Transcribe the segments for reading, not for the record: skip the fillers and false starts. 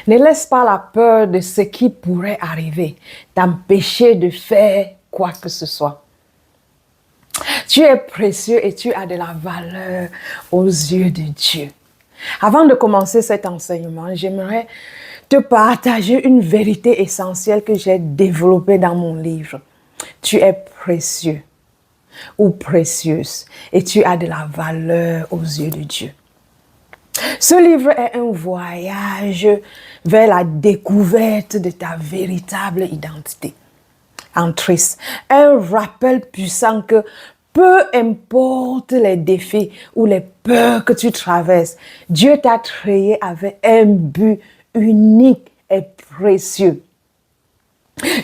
Ne laisse pas la peur de ce qui pourrait arriver t'empêcher de faire quoi que ce soit. Tu es précieux et tu as de la valeur aux yeux de Dieu. Avant de commencer cet enseignement, j'aimerais te partager une vérité essentielle que j'ai développée dans mon livre. Tu es précieux ou précieuse et tu as de la valeur aux yeux de Dieu. Ce livre est un voyage vers la découverte de ta véritable identité en Christ. Un rappel puissant que peu importe les défis ou les peurs que tu traverses, Dieu t'a créé avec un but unique et précieux.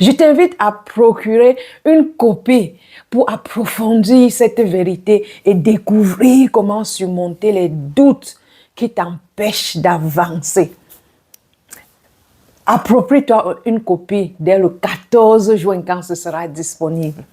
Je t'invite à procurer une copie pour approfondir cette vérité et découvrir comment surmonter les doutes qui t'empêchent d'avancer. Approprie-toi une copie dès le 14 juin quand ce sera disponible.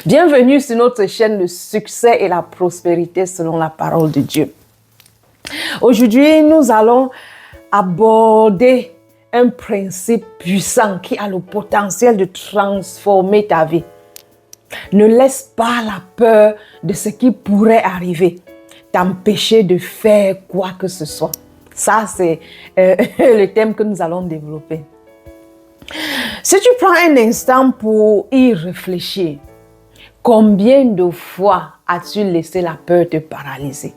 Bienvenue sur notre chaîne Le succès et la prospérité selon la parole de Dieu. Aujourd'hui, nous allons aborder un principe puissant qui a le potentiel de transformer ta vie. Ne laisse pas la peur de ce qui pourrait arriver t'empêcher de faire quoi que ce soit. Ça, c'est le thème que nous allons développer. Si tu prends un instant pour y réfléchir, combien de fois as-tu laissé la peur te paralyser?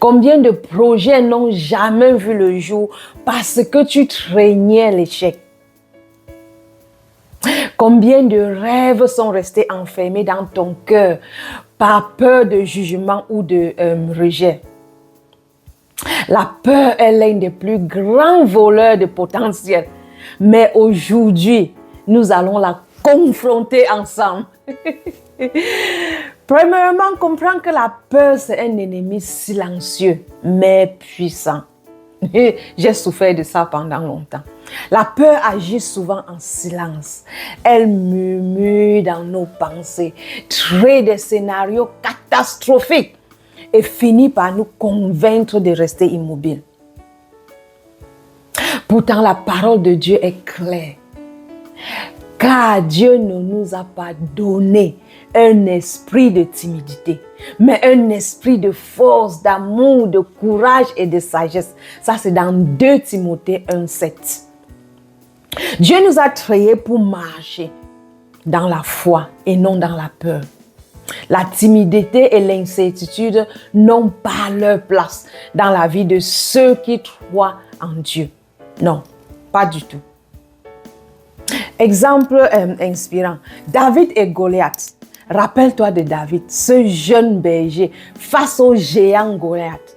Combien de projets n'ont jamais vu le jour parce que tu craignais l'échec? Combien de rêves sont restés enfermés dans ton cœur par peur de jugement ou de rejet? La peur est l'un des plus grands voleurs de potentiel. Mais aujourd'hui, nous allons la confronter ensemble. Premièrement, comprends que la peur, c'est un ennemi silencieux, mais puissant. J'ai souffert de ça pendant longtemps. La peur agit souvent en silence. Elle murmure dans nos pensées, crée des scénarios catastrophiques et finit par nous convaincre de rester immobiles. Pourtant, la parole de Dieu est claire. Car Dieu ne nous a pas donné un esprit de timidité, mais un esprit de force, d'amour, de courage et de sagesse. Ça, c'est dans 2 Timothée 1,7. Dieu nous a créés pour marcher dans la foi et non dans la peur. La timidité et l'incertitude n'ont pas leur place dans la vie de ceux qui croient en Dieu. Non, pas du tout. Exemple inspirant, David et Goliath. Rappelle-toi de David, ce jeune berger face au géant Goliath.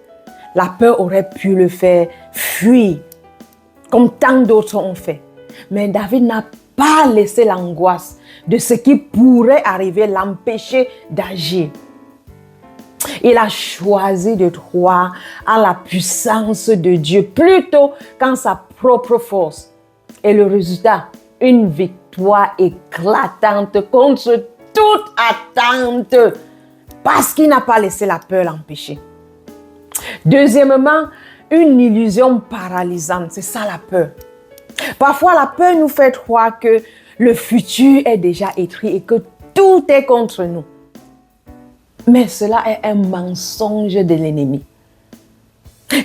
La peur aurait pu le faire fuir, comme tant d'autres ont fait. Mais David n'a pas laissé l'angoisse de ce qui pourrait arriver l'empêcher d'agir. Il a choisi de croire en la puissance de Dieu plutôt qu'en sa propre force. Et le résultat, une victoire éclatante contre toute attente parce qu'il n'a pas laissé la peur l'empêcher. Deuxièmement, une illusion paralysante, c'est ça la peur. Parfois, la peur nous fait croire que le futur est déjà écrit et que tout est contre nous. Mais cela est un mensonge de l'ennemi.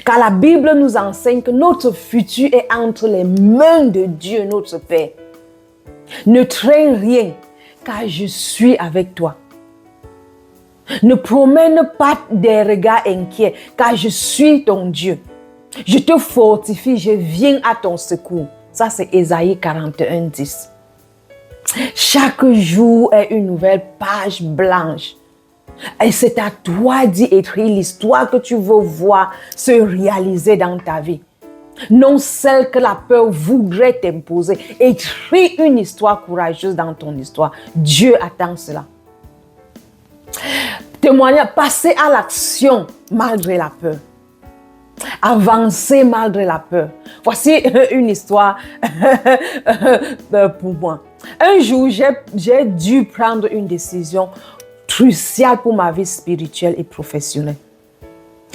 Car la Bible nous enseigne que notre futur est entre les mains de Dieu, notre Père. Ne crains rien, car je suis avec toi. Ne promène pas des regards inquiets, car je suis ton Dieu. Je te fortifie, je viens à ton secours. Ça, c'est Ésaïe 41, 10. Chaque jour est une nouvelle page blanche. Et c'est à toi d'y écrire l'histoire que tu veux voir se réaliser dans ta vie. non celle que la peur voudrait t'imposer. Écris une histoire courageuse dans ton histoire. Dieu attend cela. Témoigner, passer à l'action malgré la peur. Avancer malgré la peur. Voici une histoire pour moi. Un jour, j'ai dû prendre une décision cruciale pour ma vie spirituelle et professionnelle.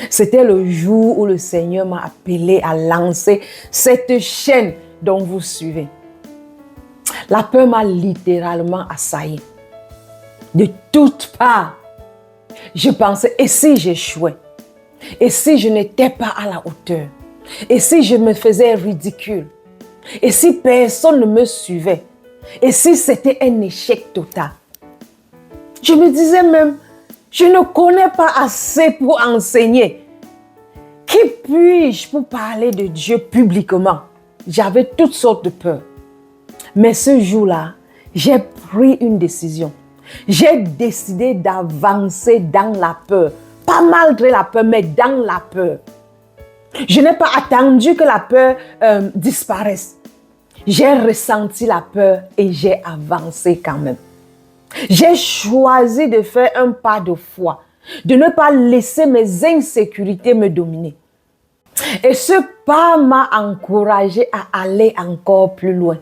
C'était le jour où le Seigneur m'a appelé à lancer cette chaîne dont vous suivez. La peur m'a littéralement assailli. De toutes parts, je pensais, et si j'échouais? Et si je n'étais pas à la hauteur? Et si je me faisais ridicule? Et si personne ne me suivait? Et si c'était un échec total? Je me disais même, je ne connais pas assez pour enseigner. Qui puis-je pour parler de Dieu publiquement? J'avais toutes sortes de peurs. Mais ce jour-là, j'ai pris une décision. J'ai décidé d'avancer dans la peur. Pas malgré la peur, mais dans la peur. Je n'ai pas attendu que la peur disparaisse. J'ai ressenti la peur et j'ai avancé quand même. J'ai choisi de faire un pas de foi, de ne pas laisser mes insécurités me dominer. Et ce pas m'a encouragé à aller encore plus loin.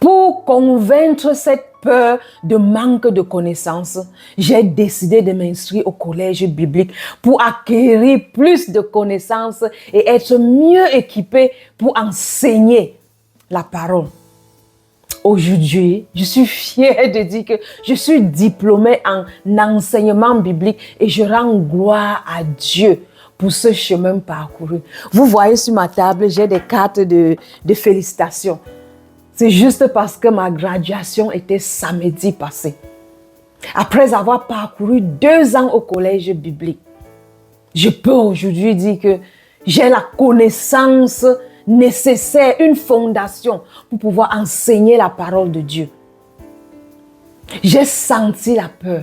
Pour convaincre cette peur de manque de connaissances, j'ai décidé de m'inscrire au collège biblique pour acquérir plus de connaissances et être mieux équipé pour enseigner la parole. Aujourd'hui, je suis fière de dire que je suis diplômée en enseignement biblique et je rends gloire à Dieu pour ce chemin parcouru. Vous voyez sur ma table, j'ai des cartes de félicitations. C'est juste parce que ma graduation était samedi passé. Après avoir parcouru 2 ans au collège biblique, je peux aujourd'hui dire que j'ai la connaissance nécessaire, une fondation pour pouvoir enseigner la parole de Dieu. J'ai senti la peur.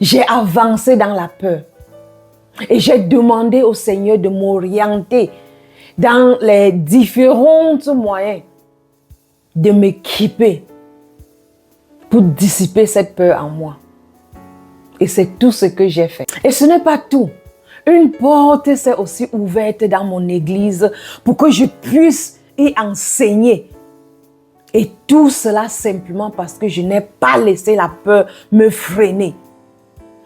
J'ai avancé dans la peur. Et j'ai demandé au Seigneur de m'orienter dans les différents moyens de m'équiper pour dissiper cette peur en moi. Et c'est tout ce que j'ai fait. Et ce n'est pas tout. Une porte s'est aussi ouverte dans mon église pour que je puisse y enseigner. Et tout cela simplement parce que je n'ai pas laissé la peur me freiner.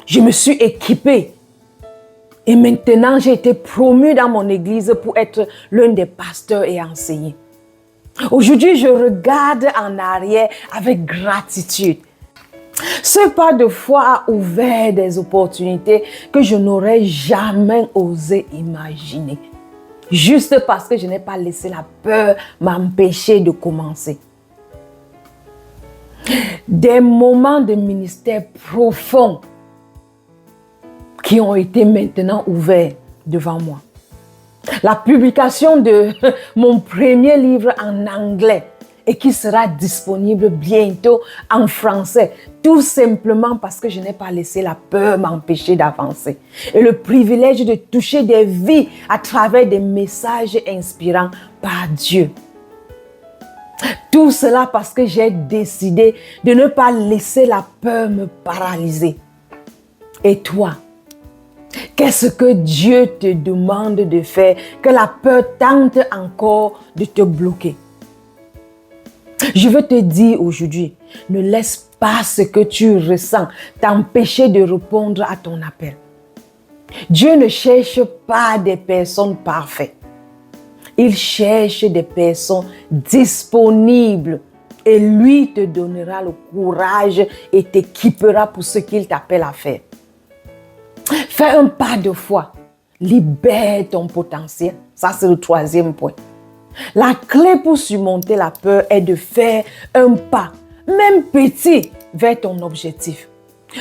Je me suis équipée. Et maintenant, j'ai été promue dans mon église pour être l'un des pasteurs et enseigner. Aujourd'hui, je regarde en arrière avec gratitude. Ce pas de foi a ouvert des opportunités que je n'aurais jamais osé imaginer. Juste parce que je n'ai pas laissé la peur m'empêcher de commencer. Des moments de ministère profonds qui ont été maintenant ouverts devant moi. La publication de mon premier livre en anglais et qui sera disponible bientôt en français, tout simplement parce que je n'ai pas laissé la peur m'empêcher d'avancer. Et le privilège de toucher des vies à travers des messages inspirants par Dieu. Tout cela parce que j'ai décidé de ne pas laisser la peur me paralyser. Et toi, qu'est-ce que Dieu te demande de faire que la peur tente encore de te bloquer? Je veux te dire aujourd'hui, ne laisse pas ce que tu ressens t'empêcher de répondre à ton appel. Dieu ne cherche pas des personnes parfaites. Il cherche des personnes disponibles et lui te donnera le courage et t'équipera pour ce qu'il t'appelle à faire. Fais un pas de foi. Libère ton potentiel. Ça, c'est le 3e point. La clé pour surmonter la peur est de faire un pas, même petit, vers ton objectif.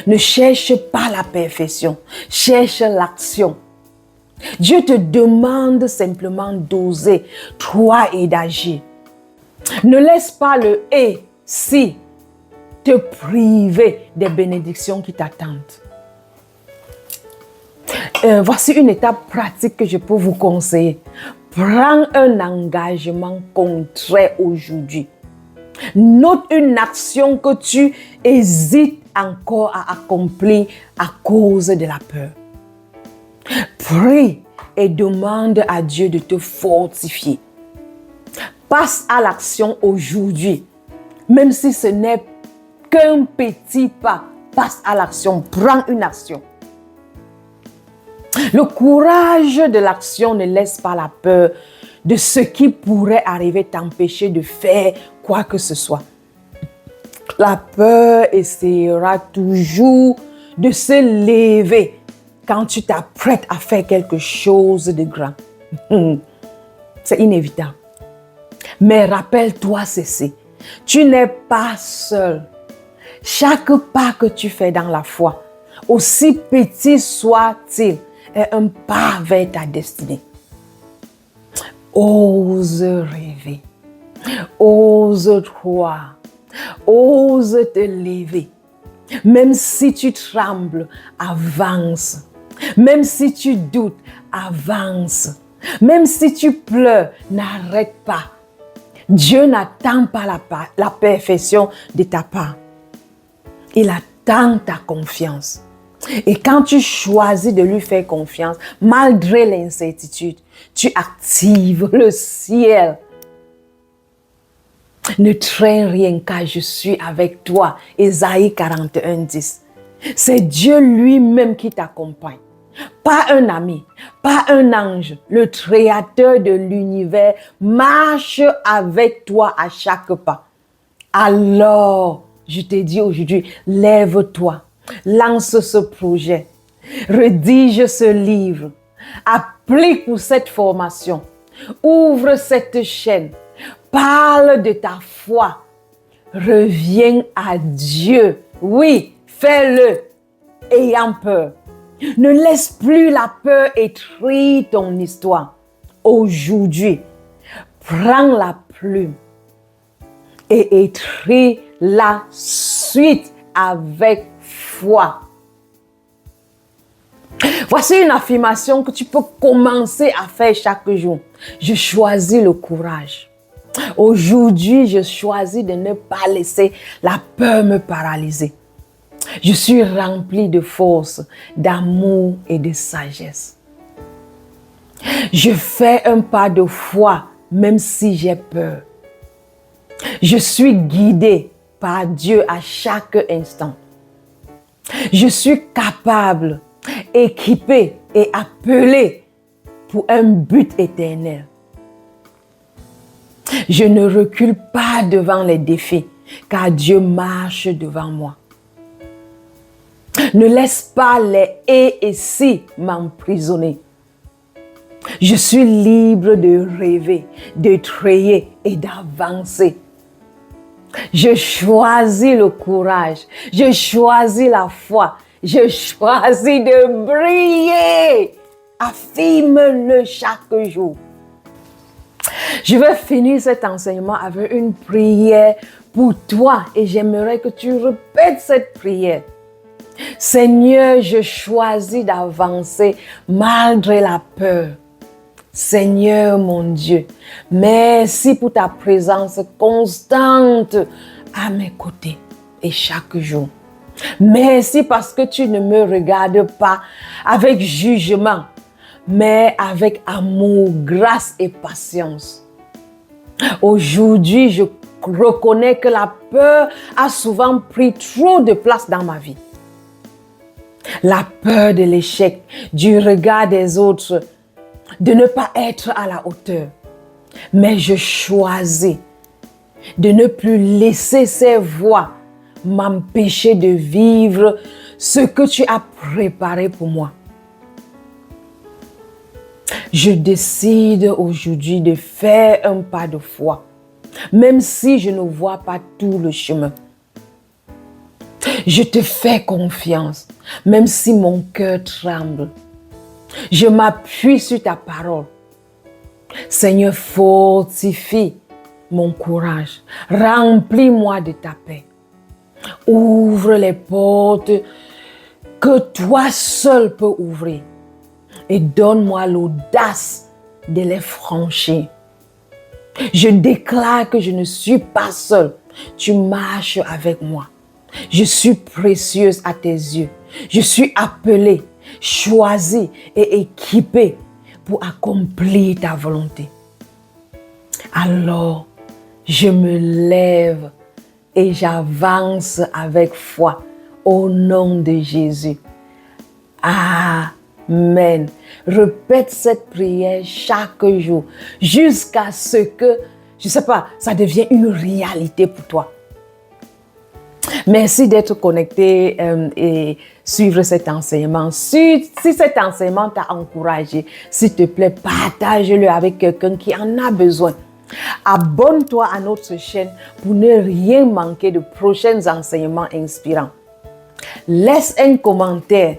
Ne cherche pas la perfection. Cherche l'action. Dieu te demande simplement d'oser, toi, et d'agir. Ne laisse pas le « et si » te priver des bénédictions qui t'attendent. Voici une étape pratique que je peux vous conseiller. Prends un engagement concret aujourd'hui. Note une action que tu hésites encore à accomplir à cause de la peur. Prie et demande à Dieu de te fortifier. Passe à l'action aujourd'hui. Même si ce n'est qu'un petit pas, passe à l'action. Prends une action. Le courage de l'action ne laisse pas la peur de ce qui pourrait arriver t'empêcher de faire quoi que ce soit. La peur essaiera toujours de se lever quand tu t'apprêtes à faire quelque chose de grand. C'est inévitable. Mais rappelle-toi ceci, tu n'es pas seul. Chaque pas que tu fais dans la foi, aussi petit soit-il, est un pas vers ta destinée. Ose rêver, ose croire, ose te lever. Même si tu trembles, avance. Même si tu doutes, avance. Même si tu pleures, n'arrête pas. Dieu n'attend pas la perfection de ta part. Il attend ta confiance. Et quand tu choisis de lui faire confiance, malgré l'incertitude, tu actives le ciel. Ne traîne rien car je suis avec toi. Ésaïe 41, 10. C'est Dieu lui-même qui t'accompagne. Pas un ami, pas un ange. Le créateur de l'univers marche avec toi à chaque pas. Alors, je te dis aujourd'hui, lève-toi, lance ce projet, rédige ce livre, applique pour cette formation, ouvre cette chaîne, parle de ta foi, reviens à Dieu. Oui, fais-le, ayant peur. Ne laisse plus la peur écrire ton histoire. Aujourd'hui, prends la plume et écris la suite avec foi. Voici une affirmation que tu peux commencer à faire chaque jour. Je choisis le courage. Aujourd'hui, je choisis de ne pas laisser la peur me paralyser. Je suis rempli de force, d'amour et de sagesse. Je fais un pas de foi même si j'ai peur. Je suis guidé par Dieu à chaque instant. Je suis capable, équipé et appelé pour un but éternel. Je ne recule pas devant les défis car Dieu marche devant moi. Ne laisse pas les et si m'emprisonner. Je suis libre de rêver, de créer et d'avancer. Je choisis le courage, je choisis la foi, je choisis de briller. Affirme-le chaque jour. Je vais finir cet enseignement avec une prière pour toi et j'aimerais que tu répètes cette prière. Seigneur, je choisis d'avancer malgré la peur. Seigneur mon Dieu, merci pour ta présence constante à mes côtés et chaque jour. Merci parce que tu ne me regardes pas avec jugement, mais avec amour, grâce et patience. Aujourd'hui, je reconnais que la peur a souvent pris trop de place dans ma vie. La peur de l'échec, du regard des autres, de ne pas être à la hauteur. Mais je choisis de ne plus laisser ces voix m'empêcher de vivre ce que tu as préparé pour moi. Je décide aujourd'hui de faire un pas de foi, même si je ne vois pas tout le chemin. Je te fais confiance, même si mon cœur tremble. Je m'appuie sur ta parole. Seigneur, fortifie mon courage. Remplis-moi de ta paix. Ouvre les portes que toi seul peux ouvrir. et donne-moi l'audace de les franchir. Je déclare que je ne suis pas seule. Tu marches avec moi. Je suis précieuse à tes yeux. Je suis appelée, choisie et équipée pour accomplir ta volonté. Alors, je me lève et j'avance avec foi au nom de Jésus. Amen. Répète cette prière chaque jour jusqu'à ce que, je ne sais pas, ça devienne une réalité pour toi. Merci d'être connecté et suivre cet enseignement. Si cet enseignement t'a encouragé, s'il te plaît, partage-le avec quelqu'un qui en a besoin. Abonne-toi à notre chaîne pour ne rien manquer de prochains enseignements inspirants. Laisse un commentaire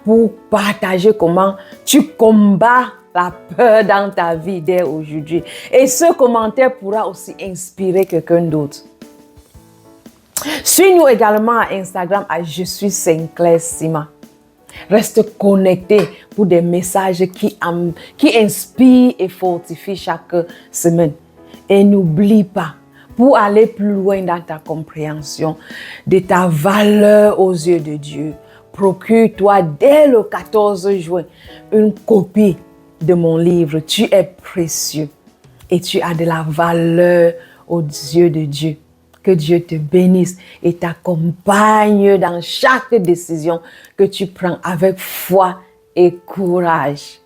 pour partager comment tu combats la peur dans ta vie dès aujourd'hui. Et ce commentaire pourra aussi inspirer quelqu'un d'autre. Suis-nous également à Instagram à Je suis Sinclair Sima. Reste connecté pour des messages qui inspirent et fortifient chaque semaine. Et n'oublie pas, pour aller plus loin dans ta compréhension de ta valeur aux yeux de Dieu, procure-toi dès le 14 juin une copie de mon livre. Tu es précieux et tu as de la valeur aux yeux de Dieu. Que Dieu te bénisse et t'accompagne dans chaque décision que tu prends avec foi et courage.